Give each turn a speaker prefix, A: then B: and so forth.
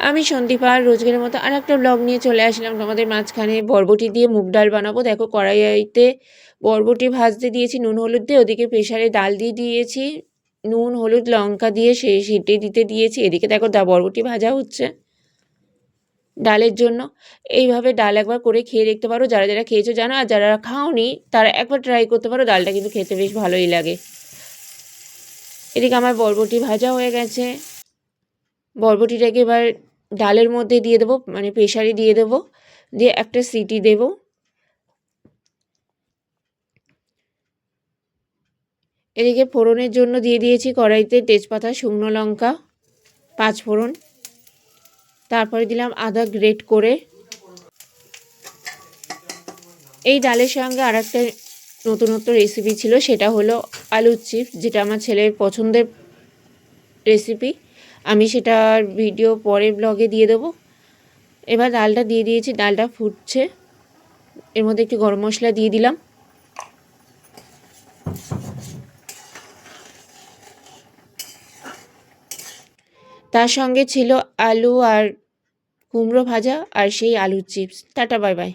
A: আমি সন্দীপা রোজগারের মতো আর একটা ব্লগ নিয়ে চলে আসলাম তোমাদের মাঝখানে। বরবটি দিয়ে মুগ ডাল বানাবো। দেখো কড়াইতে বরবটি ভাজতে দিয়েছি নুন হলুদ দিয়ে, ওদিকে প্রেশারে ডাল দিয়ে দিয়েছি, নুন হলুদ লঙ্কা দিয়ে সিটি দিতে দিয়েছি। এদিকে দেখো বরবটি ভাজা হচ্ছে ডালের জন্য। এইভাবে ডাল একবার করে খেয়ে দেখতে পারো, যারা যারা খেয়েছো জানো, আর যারা খাওনি তারা একবার ট্রাই করতে পারো। ডালটা কিন্তু খেতে বেশ ভালোই লাগে। এদিকে আমার বরবটি ভাজা হয়ে গেছে। বরবটিটাকে এবার ডালের মধ্যে দিয়ে দেবো, মানে প্রেশারে দিয়ে দেবো, দিয়ে একটা সিটি দেব। এদিকে ফোড়নের জন্য দিয়ে দিয়েছি কড়াইতে তেজপাতা, শুকনো লঙ্কা, 5 ফোড়ন, তারপরে দিলাম আদা গ্রেট করে। এই ডালের সঙ্গে আর একটা নতুনত্ব রেসিপি ছিল, সেটা হলো আলুর চিপস, যেটা আমার ছেলের পছন্দের রেসিপি। আমি সেটার ভিডিও পরে ব্লগে দিয়ে দেবো। এবার ডালটা দিয়ে দিয়েছি, ডালটা ফুটছে, এর মধ্যে একটু গরম মশলা দিয়ে দিলাম। তার সঙ্গে ছিল আলু আর কুমড়ো ভাজা আর সেই আলুর চিপস। Tata, bye bye.